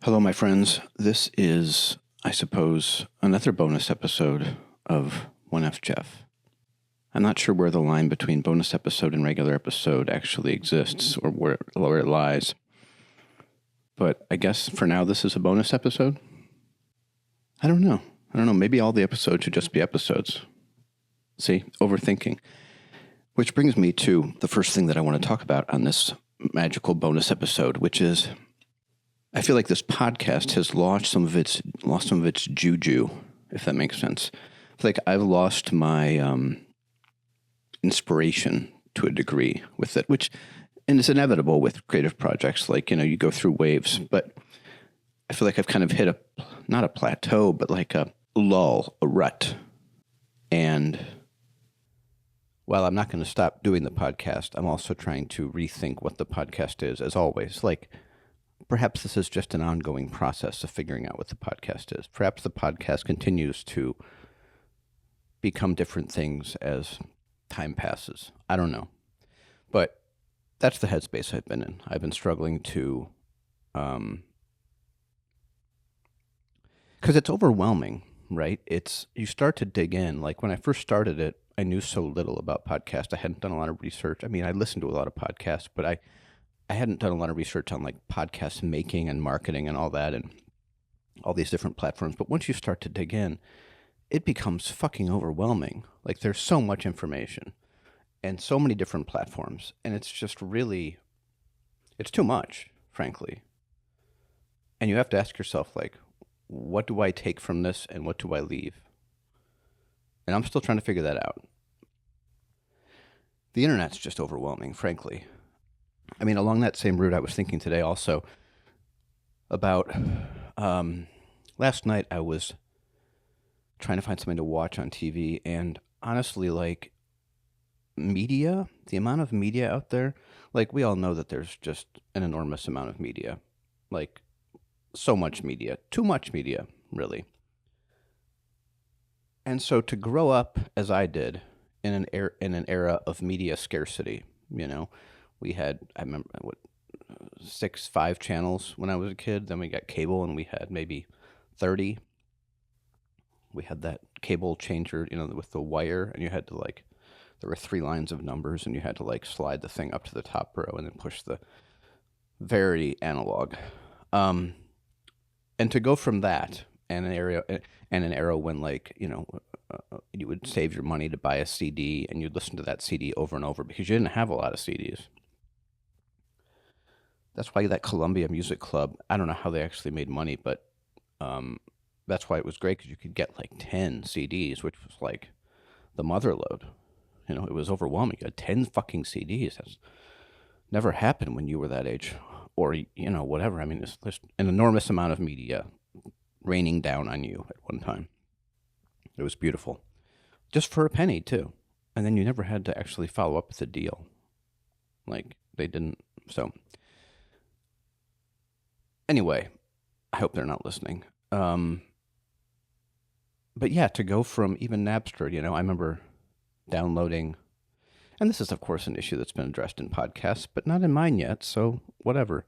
Hello, my friends. This is, I suppose, another bonus episode of onefjef. I'm not sure where the line between bonus episode and regular episode actually exists or where it lies. But I guess for now this is a bonus episode? I don't know. Maybe all the episodes should just be episodes. See, overthinking. Which brings me to the first thing that I want to talk about on this magical bonus episode, which is I feel like this podcast has lost some of its juju, if that makes sense. I feel like I've lost my inspiration to a degree with it, and it's inevitable with creative projects. Like, you go through waves, but I feel like I've kind of hit not a plateau, but like a lull, a rut. And while I'm not going to stop doing the podcast, I'm also trying to rethink what the podcast is, as always. Like, perhaps this is just an ongoing process of figuring out what the podcast is. Perhaps the podcast continues to become different things as time passes. I don't know. But that's the headspace I've been in. I've been struggling to, because it's overwhelming, right? You start to dig in. Like when I first started it, I knew so little about podcasts. I hadn't done a lot of research. I mean, I listened to a lot of podcasts, but I hadn't done a lot of research on like podcast making and marketing and all that and all these different platforms. But once you start to dig in, it becomes fucking overwhelming. Like there's so much information and so many different platforms. And it's just really, it's too much, frankly. And you have to ask yourself, like, what do I take from this and what do I leave? And I'm still trying to figure that out. The internet's just overwhelming, frankly. I mean, along that same route, I was thinking today also about last night I was trying to find something to watch on TV, and honestly, like media, the amount of media out there, like we all know that there's just an enormous amount of media, like so much media, too much media, really. And so to grow up as I did in an era of media scarcity, we had, I remember, 5 channels when I was a kid. Then we got cable and we had maybe 30. We had that cable changer, with the wire, and you had to there were 3 lines of numbers and you had to slide the thing up to the top row and then push the very analog. And to go from that and an era when you would save your money to buy a CD and you'd listen to that CD over and over because you didn't have a lot of CDs. That's why that Columbia Music Club, I don't know how they actually made money, but that's why it was great, because you could get 10 CDs, which was like the mother load. It was overwhelming. You had 10 fucking CDs. That's never happened when you were that age, or, whatever. I mean, there's an enormous amount of media raining down on you at one time. It was beautiful. Just for a penny, too. And then you never had to actually follow up with a deal. Like, they didn't. So anyway, I hope they're not listening. But yeah, to go from even Napster, I remember downloading, and this is of course an issue that's been addressed in podcasts, but not in mine yet, so whatever.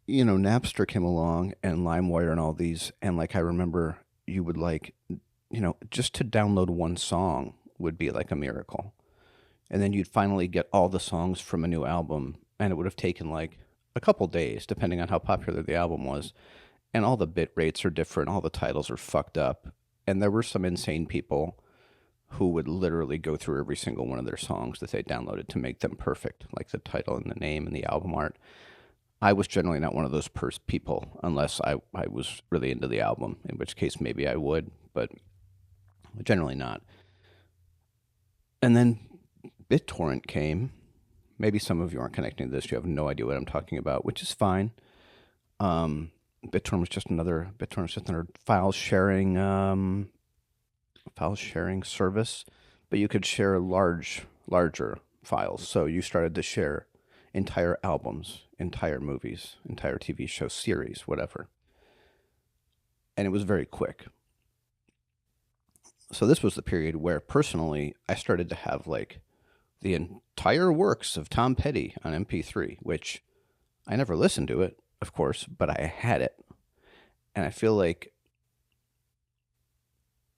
Napster came along and LimeWire and all these, and I remember you would just to download one song would be like a miracle. And then you'd finally get all the songs from a new album, and it would have taken a couple days, depending on how popular the album was. And all the bit rates are different. All the titles are fucked up. And there were some insane people who would literally go through every single one of their songs that they downloaded to make them perfect, like the title and the name and the album art. I was generally not one of those people, unless I was really into the album, in which case maybe I would, but generally not. And then BitTorrent came. Maybe some of you aren't connecting to this. You have no idea what I'm talking about, which is fine. BitTorrent was just another file sharing service, but you could share larger files. So you started to share entire albums, entire movies, entire TV show series, whatever. And it was very quick. So this was the period where personally I started to have the entire works of Tom Petty on MP3, which I never listened to it, of course, but I had it. And I feel like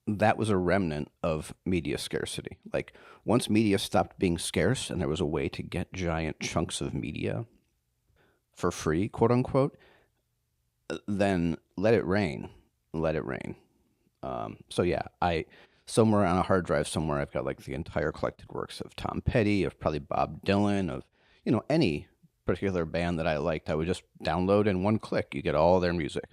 that was a remnant of media scarcity. Like once media stopped being scarce and there was a way to get giant chunks of media for free, quote unquote, then let it rain. Let it rain. So yeah, I somewhere on a hard drive somewhere I've got like the entire collected works of Tom Petty, of probably Bob Dylan, of any particular band that I liked. I would just download in one click. You get all their music.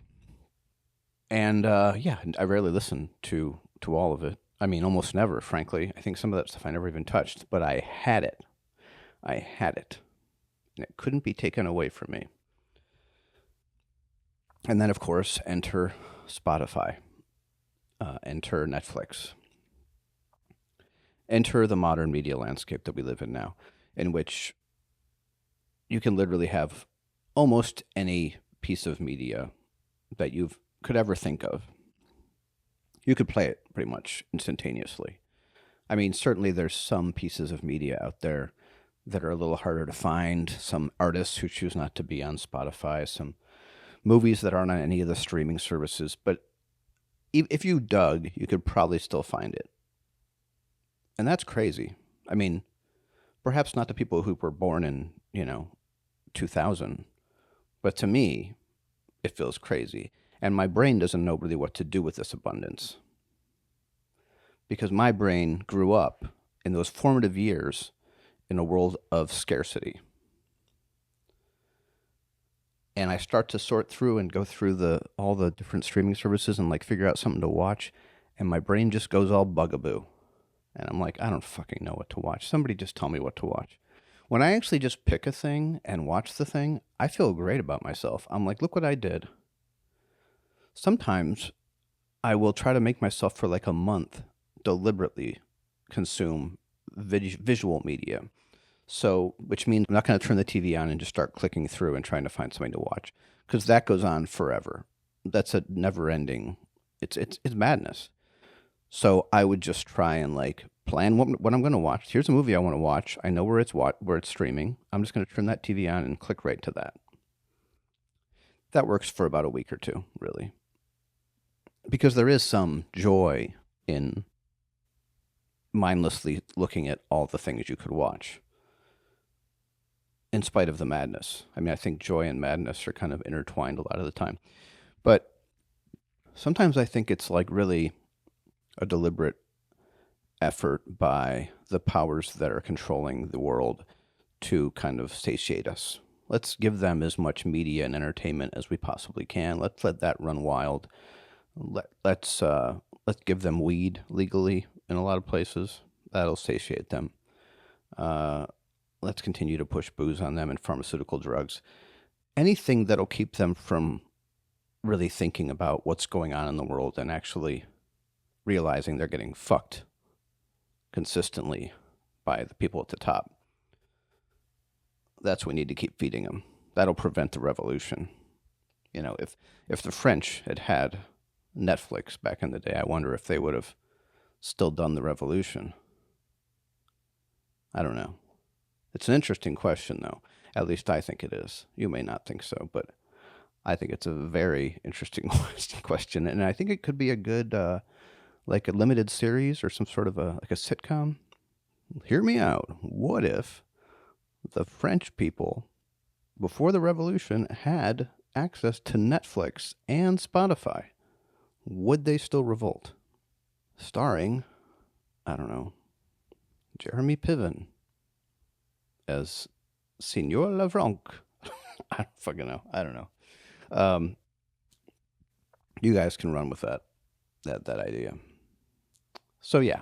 And yeah, I rarely listen to all of it. I mean, almost never, frankly. I think some of that stuff I never even touched, but I had it. I had it. And it couldn't be taken away from me. And then, of course, enter Spotify, enter Netflix, enter the modern media landscape that we live in now, in which you can literally have almost any piece of media that you could ever think of. You could play it pretty much instantaneously. I mean, certainly there's some pieces of media out there that are a little harder to find, some artists who choose not to be on Spotify, some movies that aren't on any of the streaming services, but if you dug, you could probably still find it. And that's crazy. I mean, perhaps not the people who were born in, 2000, but to me, it feels crazy. And my brain doesn't know really what to do with this abundance. Because my brain grew up in those formative years in a world of scarcity. And I start to sort through and go through all the different streaming services and like figure out something to watch, and my brain just goes all bugaboo. And I'm like, I don't fucking know what to watch. Somebody just tell me what to watch. When I actually just pick a thing and watch the thing, I feel great about myself. I'm like, look what I did. Sometimes I will try to make myself for like a month deliberately consume visual media. So, which means I'm not going to turn the TV on and just start clicking through and trying to find something to watch, because that goes on forever. That's a never-ending. It's madness. So I would just try and like plan what I'm going to watch. Here's a movie I want to watch. I know where it's streaming. I'm just going to turn that TV on and click right to that. That works for about a week or two, really, because there is some joy in mindlessly looking at all the things you could watch, in spite of the madness. I mean, I think joy and madness are kind of intertwined a lot of the time. But sometimes I think it's like really a deliberate effort by the powers that are controlling the world to kind of satiate us. Let's give them as much media and entertainment as we possibly can. Let's let that run wild. Let's give them weed legally in a lot of places. That'll satiate them. Let's continue to push booze on them and pharmaceutical drugs. Anything that'll keep them from really thinking about what's going on in the world and actually realizing they're getting fucked consistently by the people at the top. That's what we need to keep feeding them. That'll prevent the revolution. If the French had Netflix back in the day, I wonder if they would have still done the revolution. I don't know. It's an interesting question, though. At least I think it is. You may not think so, but I think it's a very interesting question, and I think it could be a good, like a limited series or some sort of a sitcom. Hear me out. What if the French people, before the revolution, had access to Netflix and Spotify? Would they still revolt? Starring, I don't know, Jeremy Piven as Signor Lavronc. I don't fucking know. I don't know. You guys can run with that idea. So yeah,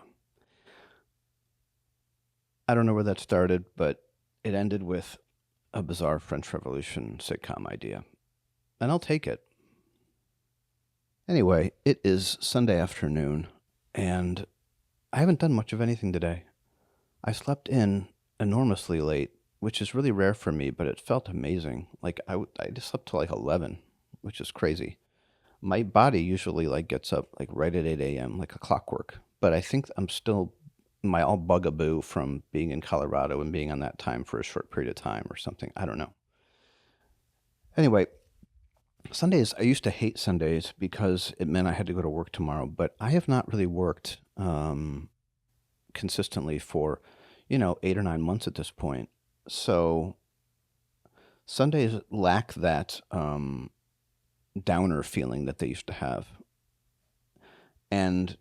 I don't know where that started, but it ended with a bizarre French Revolution sitcom idea, and I'll take it. Anyway, it is Sunday afternoon, and I haven't done much of anything today. I slept in enormously late, which is really rare for me, but it felt amazing. Like I just slept till like 11, which is crazy. My body usually like gets up like right at 8 a.m. like a clockwork, but I think I'm still my all bugaboo from being in Colorado and being on that time for a short period of time or something. I don't know. Anyway, Sundays, I used to hate Sundays because it meant I had to go to work tomorrow, but I have not really worked consistently for, 8 or 9 months at this point. So Sundays lack that downer feeling that they used to have. And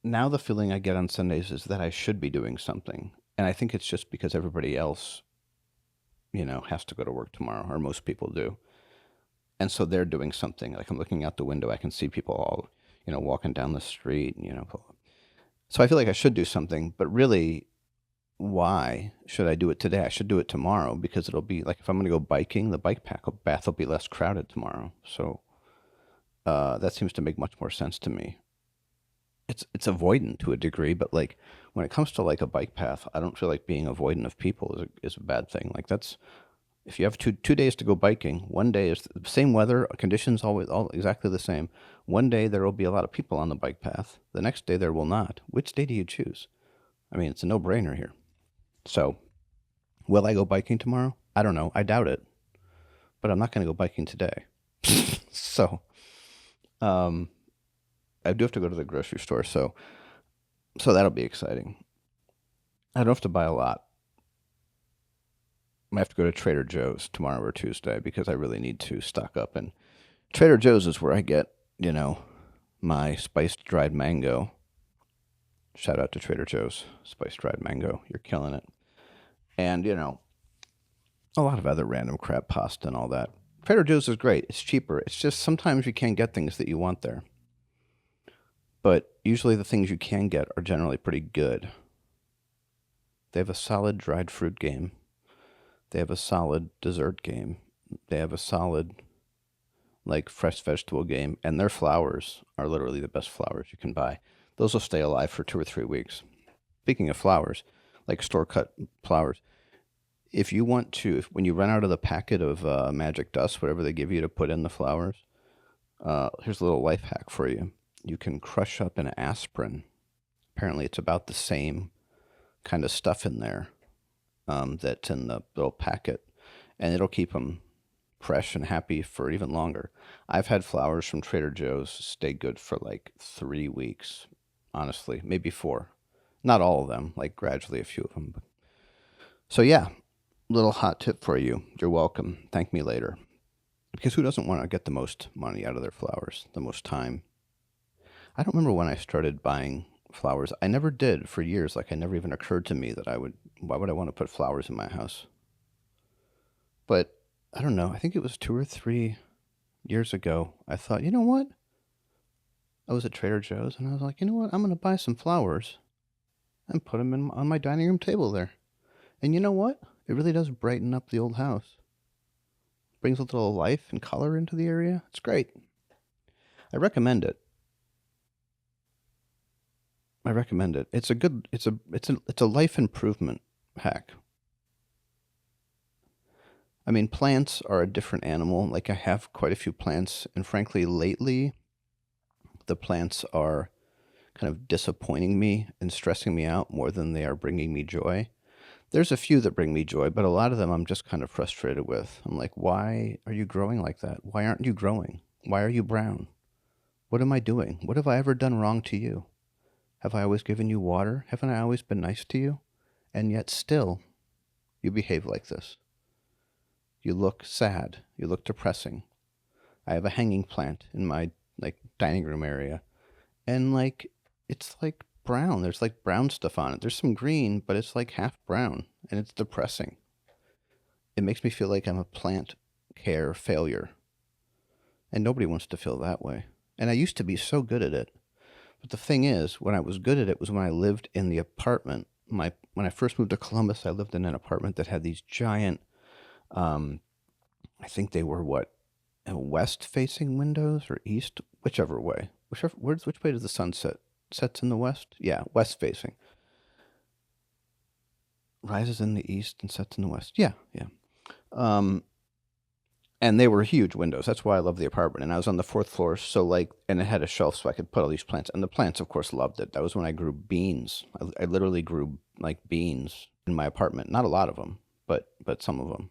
now the feeling I get on Sundays is that I should be doing something. And I think it's just because everybody else, has to go to work tomorrow, or most people do. And so they're doing something. Like I'm looking out the window, I can see people all, walking down the street, So I feel like I should do something, but really, why should I do it today? I should do it tomorrow because it'll be like if I'm going to go biking, the path will be less crowded tomorrow. So that seems to make much more sense to me. It's avoidant to a degree, but like when it comes to like a bike path, I don't feel like being avoidant of people is a bad thing. Like that's if you have two days to go biking, one day is the same weather, conditions always all exactly the same. One day there will be a lot of people on the bike path. The next day there will not. Which day do you choose? I mean, it's a no-brainer here. So, will I go biking tomorrow? I don't know. I doubt it. But I'm not going to go biking today. So, um, I do have to go to the grocery store, so that'll be exciting. I don't have to buy a lot. I have to go to Trader Joe's tomorrow or Tuesday because I really need to stock up. And Trader Joe's is where I get, my spiced dried mango. Shout out to Trader Joe's spiced dried mango. You're killing it. And, a lot of other random crap, pasta and all that. Trader Joe's is great. It's cheaper. It's just sometimes you can't get things that you want there. But usually the things you can get are generally pretty good. They have a solid dried fruit game. They have a solid dessert game. They have a solid, like, fresh vegetable game. And their flowers are literally the best flowers you can buy. Those will stay alive for 2 or 3 weeks. Speaking of flowers, like store-cut flowers, if you want to, when you run out of the packet of magic dust, whatever they give you to put in the flowers, here's a little life hack for you. You can crush up an aspirin. Apparently it's about the same kind of stuff in there that's in the little packet, and it'll keep them fresh and happy for even longer. I've had flowers from Trader Joe's stay good for like 3 weeks, honestly, maybe 4. Not all of them, like gradually a few of them. So yeah, little hot tip for you. You're welcome. Thank me later. Because who doesn't want to get the most money out of their flowers, the most time? I don't remember when I started buying flowers. I never did for years. Like, it never even occurred to me that why would I want to put flowers in my house? But I don't know. I think it was 2 or 3 years ago. I thought, you know what? I was at Trader Joe's and I was like, you know what? I'm going to buy some flowers and put them on my dining room table there. And you know what? It really does brighten up the old house. Brings a little life and color into the area. It's great. I recommend it. It's a life improvement hack. I mean, plants are a different animal. Like, I have quite a few plants, and frankly, lately, the plants are kind of disappointing me and stressing me out more than they are bringing me joy. There's a few that bring me joy, but a lot of them I'm just kind of frustrated with. I'm like, why are you growing like that? Why aren't you growing? Why are you brown? What am I doing? What have I ever done wrong to you? Have I always given you water? Haven't I always been nice to you? And yet still, you behave like this. You look sad. You look depressing. I have a hanging plant in my dining room area, and it's like brown. There's like brown stuff on it. There's some green, but it's like half brown, and it's depressing. It makes me feel like I'm a plant care failure, and nobody wants to feel that way. And I used to be so good at it. But the thing is, when I was good at it was when I lived in the apartment. When I first moved to Columbus, I lived in an apartment that had these giant, I think they were west-facing windows or east, whichever way. Which way does the sun set? Sets in the west? Yeah, west-facing. Rises in the east and sets in the west. Yeah. And they were huge windows. That's why I love the apartment. And I was on the 4th floor, and it had a shelf so I could put all these plants. And the plants, of course, loved it. That was when I grew beans. I literally grew, beans in my apartment. Not a lot of them, but some of them.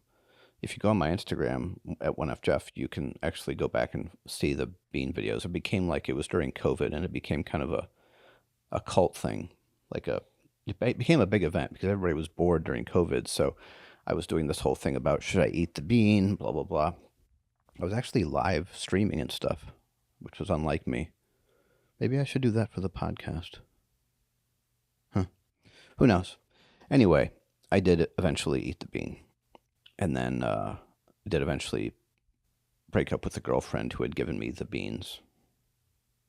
if you go on my Instagram at onefjef, you can actually go back and see the bean videos. It became like it was during COVID, and it became kind of a cult thing. Like it became a big event because everybody was bored during COVID. So I was doing this whole thing about should I eat the bean, blah, blah, blah. I was actually live streaming and stuff, which was unlike me. Maybe I should do that for the podcast. Huh. Who knows? Anyway, I did eventually eat the bean. And then did eventually break up with the girlfriend who had given me the beans,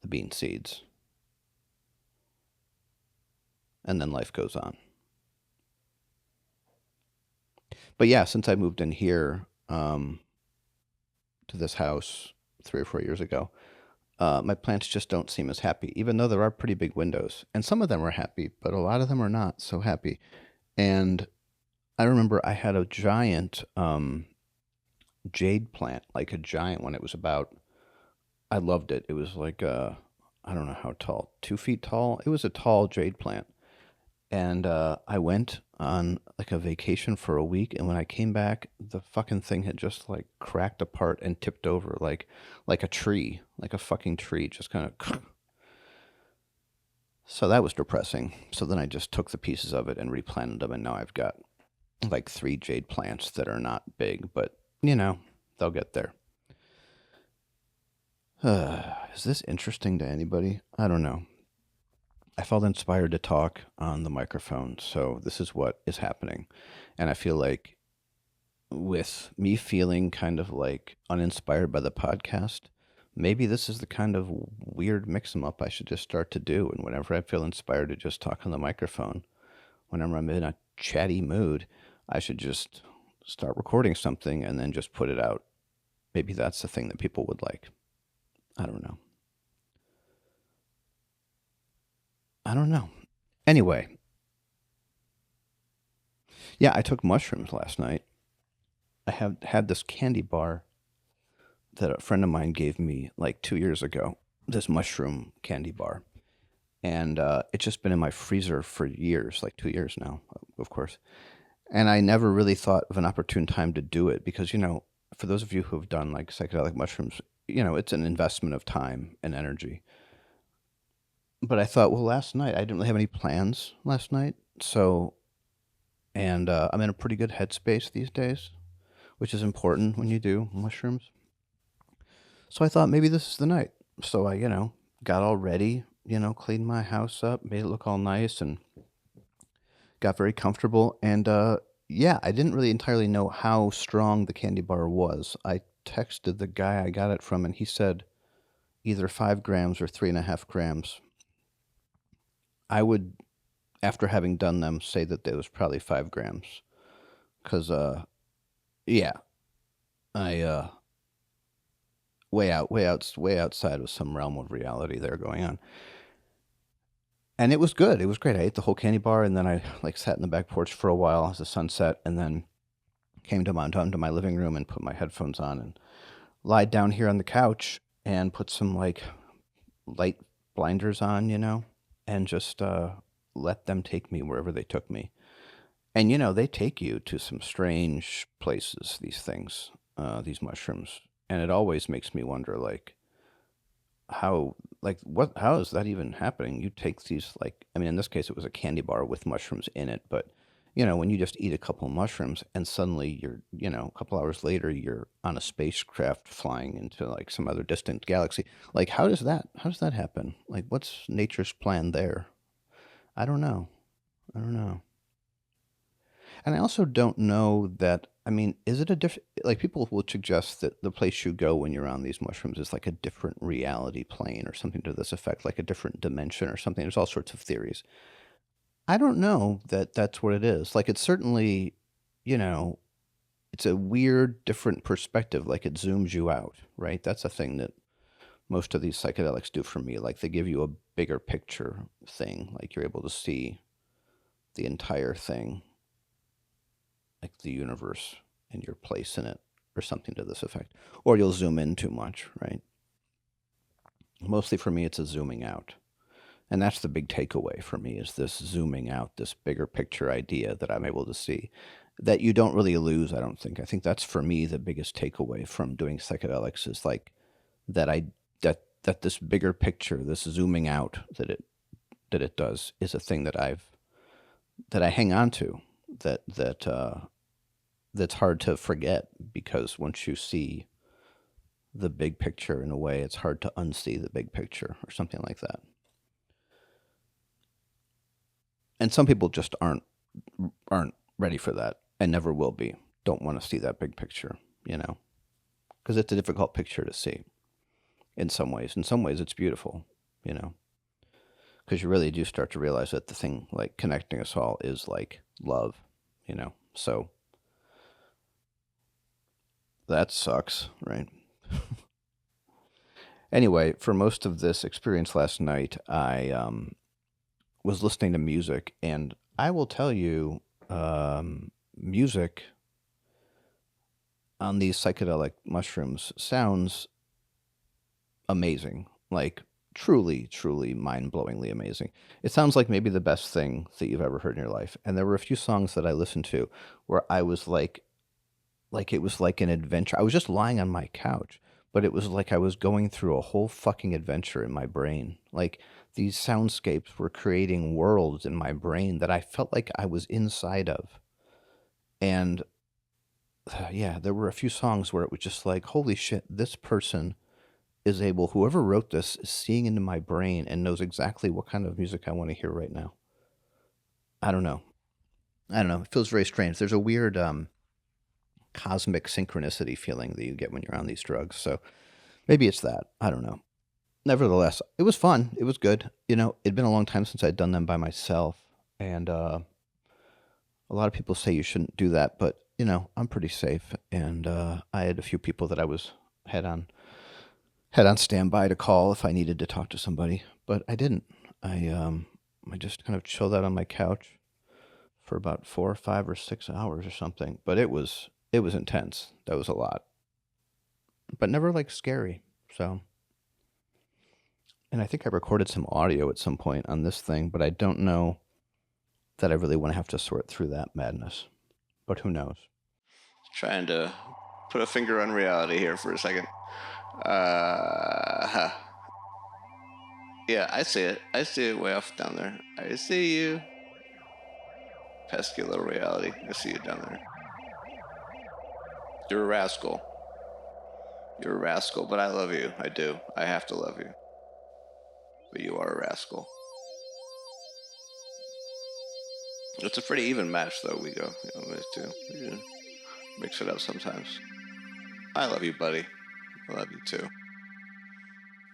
the bean seeds. And then life goes on. But yeah, since I moved in here to this house 3 or 4 years ago, my plants just don't seem as happy, even though there are pretty big windows. And some of them are happy, but a lot of them are not so happy. And I remember I had a giant jade plant, like a giant one. It was about, I loved it. It was like, I don't know how tall, 2 feet tall. It was a tall jade plant. And I went on like a vacation for a week, and when I came back, the fucking thing had just like cracked apart and tipped over like a tree, like a fucking tree, just kind of. So that was depressing. So then I just took the pieces of it and replanted them, and now I've got like 3 jade plants that are not big, but they'll get there. Is this interesting to anybody? I don't know. I felt inspired to talk on the microphone, so this is what is happening. And I feel like with me feeling kind of like uninspired by the podcast, maybe this is the kind of weird mix 'em up I should just start to do. And whenever I feel inspired to just talk on the microphone, whenever I'm in a chatty mood, I should just start recording something and then just put it out. Maybe that's the thing that people would like. I don't know. Anyway, yeah, I took mushrooms last night. I have had this candy bar that a friend of mine gave me like 2 years ago, this mushroom candy bar. And it's just been in my freezer for years, like 2 years now, of course. And I never really thought of an opportune time to do it because, for those of you who have done like psychedelic mushrooms, it's an investment of time and energy. But I thought, well, last night, I didn't really have any plans last night. So, and I'm in a pretty good headspace these days, which is important when you do mushrooms. So I thought maybe this is the night. So I, got all ready, cleaned my house up, made it look all nice, and got very comfortable. And yeah, I didn't really entirely know how strong the candy bar was. I texted the guy I got it from, and he said either 5 grams or 3.5 grams. I would, after having done them, say that it was probably 5 grams. Because, yeah, I, way outside of some realm of reality there going on. And it was good. It was great. I ate the whole candy bar, and then I like sat in the back porch for a while as the sun set, and then came down to my living room and put my headphones on and lied down here on the couch and put some like light blinders on, and just let them take me wherever they took me. And they take you to some strange places, these things, these mushrooms. And it always makes me wonder, like, how is that even happening? You take these, like, I mean, in this case it was a candy bar with mushrooms in it, but when you just eat a couple of mushrooms and suddenly you're, a couple hours later you're on a spacecraft flying into like some other distant galaxy. Like, how does that happen? Like, what's nature's plan there? I don't know. And I also don't know that, I mean, is it a different, like, people would suggest that the place you go when you're on these mushrooms is like a different reality plane or something to this effect, like a different dimension or something. There's all sorts of theories. I don't know that that's what it is. Like, it's certainly, it's a weird, different perspective. Like, it zooms you out, right? That's a thing that most of these psychedelics do for me. Like, they give you a bigger picture thing. Like, you're able to see the entire thing, like the universe and your place in it, or something to this effect. Or you'll zoom in too much, right? Mostly for me, it's a zooming out. And that's the big takeaway for me, is this zooming out, this bigger picture idea that I'm able to see. that you don't really lose, I don't think. I think that's for me the biggest takeaway from doing psychedelics is like that I that this bigger picture, this zooming out that it does is a thing that I hang on to that's hard to forget because once you see the big picture in a way, it's hard to unsee the big picture or something like that. And some people just aren't ready for that and never will be. Don't want to see that big picture, you know, because it's a difficult picture to see in some ways. In some ways, it's beautiful, you know, because you really do start to realize that the thing like connecting us all is like love, you know. So that sucks, right? Anyway, for most of this experience last night, I was listening to music, and I will tell you, music on these psychedelic mushrooms sounds amazing. Like truly, truly mind-blowingly amazing. It sounds like maybe the best thing that you've ever heard in your life. And there were a few songs that I listened to where I was like it was like an adventure. I was just lying on my couch, but it was like I was going through a whole fucking adventure in my brain. Like these soundscapes were creating worlds in my brain that I felt like I was inside of. And yeah, there were a few songs where it was just like, holy shit, this person is able, whoever wrote this is seeing into my brain and knows exactly what kind of music I want to hear right now. I don't know. I don't know. It feels very strange. There's a weird cosmic synchronicity feeling that you get when you're on these drugs. So maybe it's that. I don't know. Nevertheless, it was fun. It was good. You know, it'd been a long time since I'd done them by myself. And a lot of people say you shouldn't do that, but, you know, I'm pretty safe. And I had a few people that I was had on had on standby to call if I needed to talk to somebody, but I didn't. I just kind of chilled out on my couch for about 4 or 5 or 6 hours or something. But it was intense. That was a lot, but never like scary. So, and I think I recorded some audio at some point on this thing, but I don't know that I really want to have to sort through that madness. But who knows? Trying to put a finger on reality here for a second. Uh, yeah, I see it. I see it way off down there. I see you. Pesky little reality. I see you down there. You're a rascal. You're a rascal, but I love you. I do. I have to love you. But you are a rascal. It's a pretty even match, though. We go, you know, these two. We mix it up sometimes. I love you, buddy. I love you too.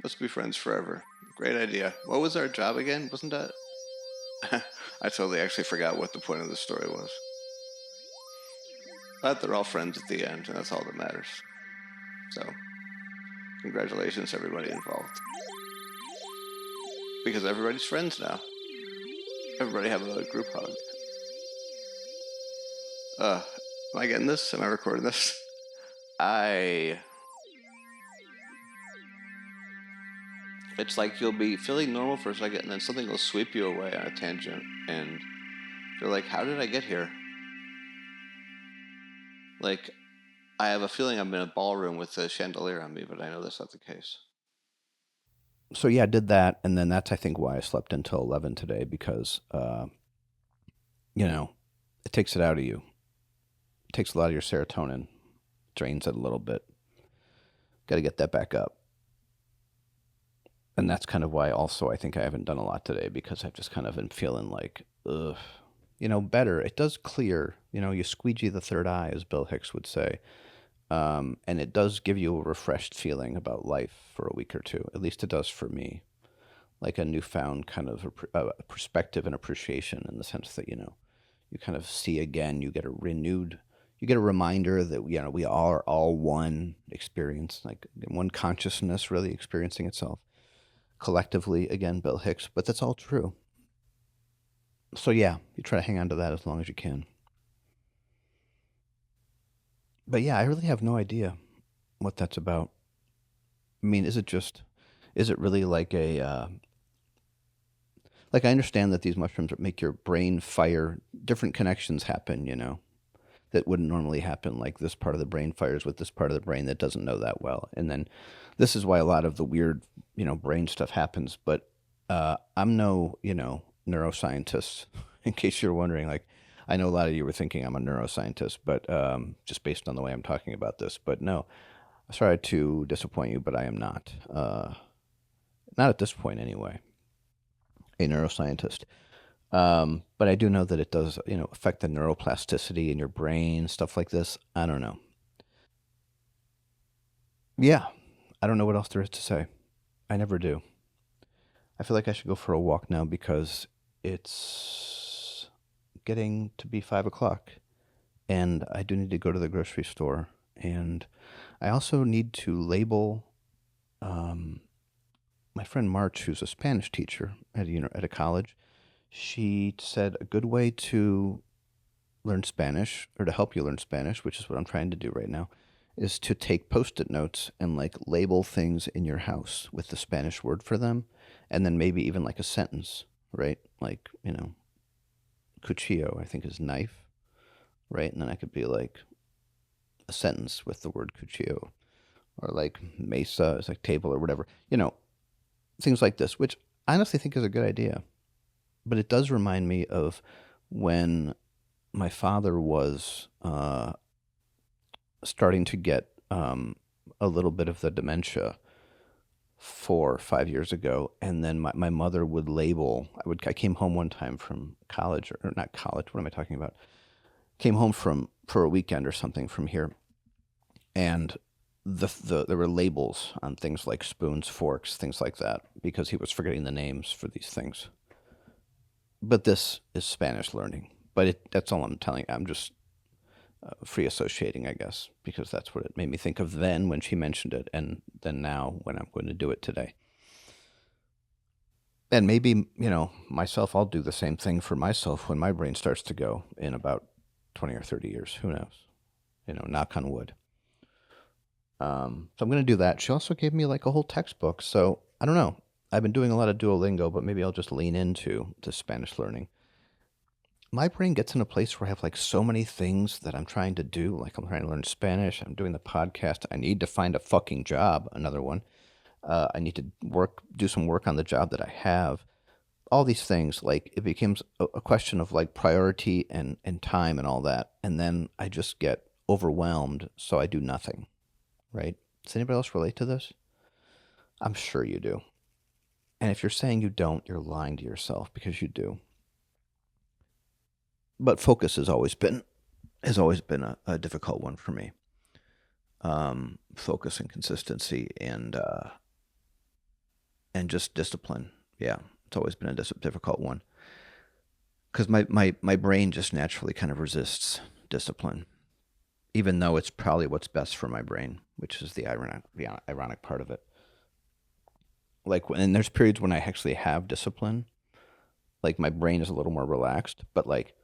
Let's be friends forever. Great idea. What was our job again? Wasn't that? I totally actually forgot what the point of the story was. But they're all friends at the end, and that's all that matters. So, congratulations, everybody involved. Because everybody's friends now. Everybody have a group hug. Am I getting this? Am I recording this? It's like you'll be feeling normal for a second, and then something will sweep you away on a tangent, and you're like, how did I get here? Like, I have a feeling I'm in a ballroom with a chandelier on me, but I know that's not the case. So yeah, I did that, and then that's, I think, why I slept until 11 today, because, you know, it takes it out of you. It takes a lot of your serotonin, drains it a little bit. Got to get that back up. And that's kind of why also I think I haven't done a lot today, because I've just kind of been feeling like, ugh, you know, better. It does clear, you know, you squeegee the third eye, as Bill Hicks would say. And it does give you a refreshed feeling about life for a week or two. At least it does for me. Like a newfound kind of a perspective and appreciation, in the sense that, you know, you kind of see again, you get a reminder that, you know, we are all one experience, like one consciousness really experiencing itself collectively, again, Bill Hicks, but that's all true. So yeah, you try to hang on to that as long as you can. But yeah, I really have no idea what that's about. I mean, is it really like like I understand that these mushrooms make your brain fire, different connections happen, you know. that wouldn't normally happen. Like this part of the brain fires with this part of the brain that doesn't know that well. And then this is why a lot of the weird, brain stuff happens. But I'm no, neuroscientist, in case you're wondering. Like, I know a lot of you were thinking I'm a neuroscientist, but just based on the way I'm talking about this. But no, sorry to disappoint you, but I am not. Not at this point, anyway, a neuroscientist. But I do know that it does, affect the neuroplasticity in your brain, stuff like this. I don't know. Yeah, I don't know what else there is to say. I never do. I feel like I should go for a walk now because it's getting to be 5 o'clock, and I do need to go to the grocery store, and I also need to label. Um, my friend March, who's a Spanish teacher at a college, she said a good way to learn Spanish or to help you learn Spanish, which is what I'm trying to do right now, is to take post-it notes and like label things in your house with the Spanish word for them, and then maybe even like a sentence, right? Like, cuchillo, I think is knife, right? And then I could be like a sentence with the word cuchillo, or like mesa is like table or whatever, things like this, which I honestly think is a good idea. But it does remind me of when my father was starting to get a little bit of the dementia 4 or 5 years ago, and then my mother would label. I came home one time from college, or not college. What am I talking about? Came home for a weekend or something from here, and there were labels on things like spoons, forks, things like that, because he was forgetting the names for these things. But this is Spanish learning. But that's all I'm telling you. I'm just free associating, I guess, because that's what it made me think of then when she mentioned it, and then now when I'm going to do it today. And maybe, myself, I'll do the same thing for myself when my brain starts to go in about 20 or 30 years. Who knows? Knock on wood. So I'm going to do that. She also gave me like a whole textbook. So I don't know. I've been doing a lot of Duolingo, but maybe I'll just lean into the Spanish learning. My brain gets in a place where I have like so many things that I'm trying to do. Like I'm trying to learn Spanish. I'm doing the podcast. I need to find a fucking job, another one. I need to do some work on the job that I have. All these things, like it becomes a question of like priority and time and all that. And then I just get overwhelmed. So I do nothing, right? Does anybody else relate to this? I'm sure you do. And if you're saying you don't, you're lying to yourself because you do. But focus has always been a difficult one for me. Focus and consistency and just discipline. Yeah, it's always been a difficult one because my brain just naturally kind of resists discipline, even though it's probably what's best for my brain, which is the ironic part of it. Like and there's periods when I actually have discipline, like my brain is a little more relaxed, but like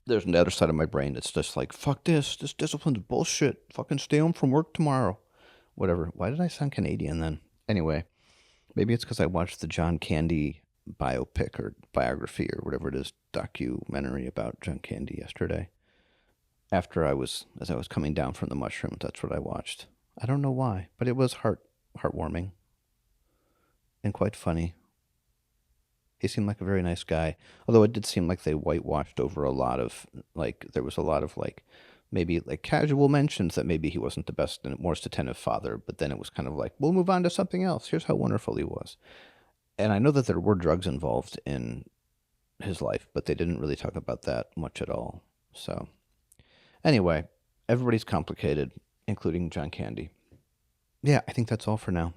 there's the other side of my brain that's just like, fuck this discipline's bullshit. Fucking stay home from work tomorrow. Whatever. Why did I sound Canadian then? Anyway, maybe it's because I watched the John Candy biopic or biography or whatever it is, documentary about John Candy yesterday. As I was coming down from the mushrooms, that's what I watched. I don't know why, but it was heartwarming and quite funny. He seemed like a very nice guy, although it did seem like they whitewashed over a lot of like there was a lot of like maybe like casual mentions that maybe he wasn't the best and most attentive father, but then it was kind of like we'll move on to something else. Here's how wonderful he was, and I know that there were drugs involved in his life, but they didn't really talk about that much at all. So anyway, everybody's complicated, including John Candy. Yeah, I think that's all for now.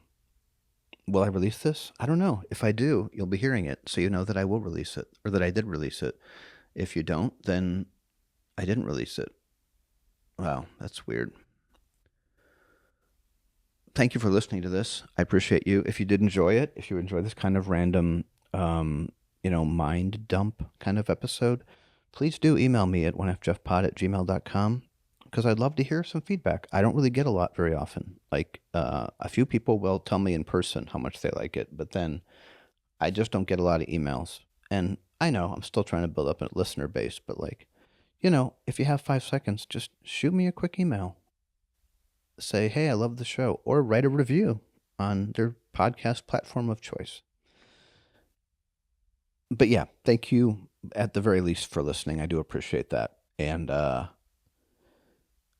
Will I release this? I don't know. If I do, you'll be hearing it, so you know that I will release it, or that I did release it. If you don't, then I didn't release it. Wow, that's weird. Thank you for listening to this. I appreciate you. If you did enjoy it, if you enjoy this kind of random, mind dump kind of episode, please do email me at onefjefpod@gmail.com because I'd love to hear some feedback. I don't really get a lot very often. Like a few people will tell me in person how much they like it, but then I just don't get a lot of emails. And I know I'm still trying to build up a listener base, but like, if you have 5 seconds, just shoot me a quick email. Say, hey, I love the show, or write a review on their podcast platform of choice. But yeah, thank you at the very least for listening. I do appreciate that. And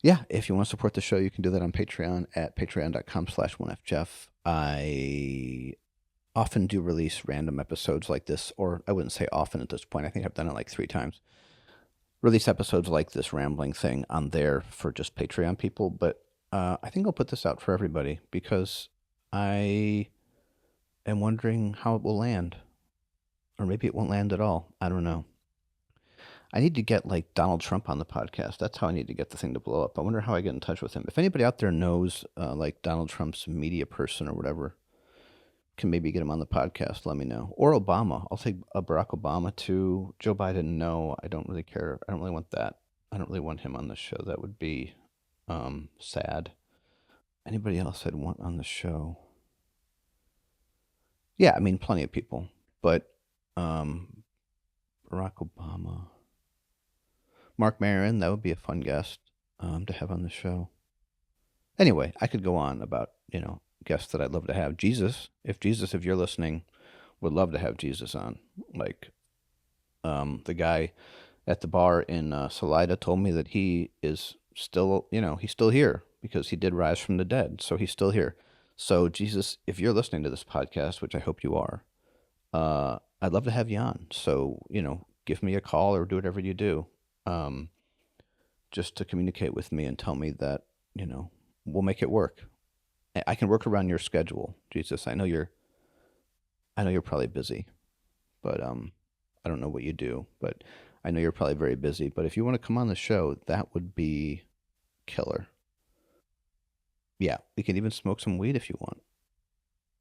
yeah, if you want to support the show, you can do that on Patreon at patreon.com/onefjef. I often do release random episodes like this, or I wouldn't say often at this point. I think I've done it like 3 times. Release episodes like this rambling thing on there for just Patreon people, but I think I'll put this out for everybody because I am wondering how it will land. Or maybe it won't land at all. I don't know. I need to get like Donald Trump on the podcast. That's how I need to get the thing to blow up. I wonder how I get in touch with him. If anybody out there knows like Donald Trump's media person or whatever, can maybe get him on the podcast, let me know. Or Obama. I'll take Barack Obama too. Joe Biden, no, I don't really care. I don't really want that. I don't really want him on the show. That would be sad. Anybody else I'd want on the show? Yeah, I mean, plenty of people. But Barack Obama. Mark Maron, that would be a fun guest to have on the show. Anyway, I could go on about, guests that I'd love to have. Jesus, if you're listening, would love to have Jesus on. Like, the guy at the bar in Salida told me that he is still, he's still here because he did rise from the dead. So he's still here. So, Jesus, if you're listening to this podcast, which I hope you are, I'd love to have you on. So, give me a call or do whatever you do. Just to communicate with me and tell me that, we'll make it work. I can work around your schedule, Jesus. I know you're probably busy, but I don't know what you do, but I know you're probably very busy. But if you want to come on the show, that would be killer. Yeah, we can even smoke some weed if you want.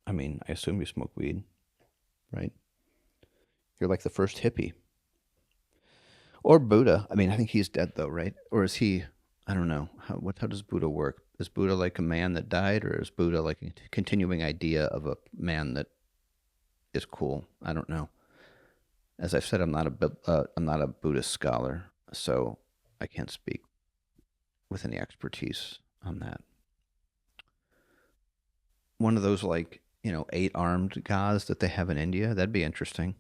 I mean, I assume you smoke weed, right? You're like the first hippie. Or Buddha. I mean, I think he's dead though, right? Or is he? I don't know. How does Buddha work? Is Buddha like a man that died, or is Buddha like a continuing idea of a man that is cool? I don't know. As I've said, I'm not a Buddhist scholar, so I can't speak with any expertise on that. One of those 8-armed gods that they have in India. That'd be interesting.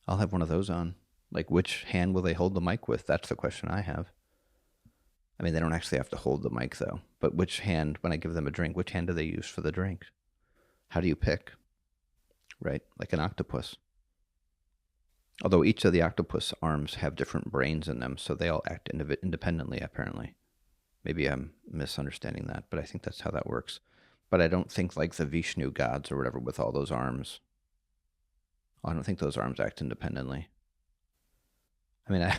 I'll have one of those on. Like, which hand will they hold the mic with? That's the question I have. I mean, they don't actually have to hold the mic, though. But which hand, when I give them a drink, which hand do they use for the drink? How do you pick? Right? Like an octopus. Although each of the octopus arms have different brains in them, so they all act independently, apparently. Maybe I'm misunderstanding that, but I think that's how that works. But I don't think like the Vishnu gods or whatever with all those arms. I don't think those arms act independently. I mean, I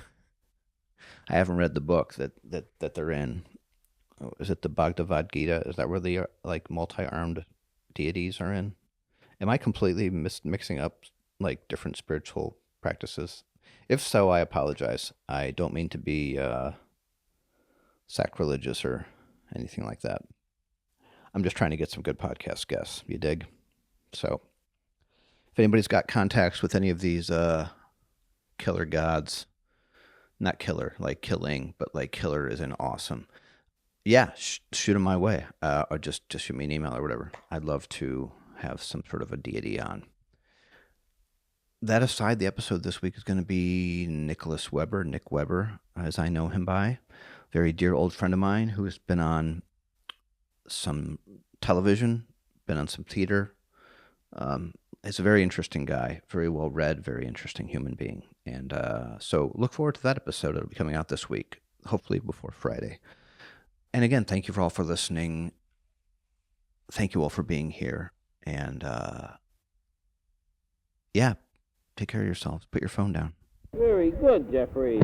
haven't read the book that they're in. Oh, is it the Bhagavad Gita? Is that where the like multi-armed deities are in? Am I completely mixing up like different spiritual practices? If so, I apologize. I don't mean to be sacrilegious or anything like that. I'm just trying to get some good podcast guests. You dig? So, if anybody's got contacts with any of these killer gods, not killer like killing, but like killer is in awesome. Yeah, shoot them my way, or just shoot me an email or whatever. I'd love to have some sort of a deity on. That aside, the episode this week is going to be Nick Weber, as I know him by, very dear old friend of mine who has been on some television, been on some theater. He's a very interesting guy, very well read, very interesting human being. And so look forward to that episode. It'll be coming out this week, hopefully before Friday. And again, thank you for all for listening. Thank you all for being here. And yeah, take care of yourselves. Put your phone down. Very good, Jeffrey.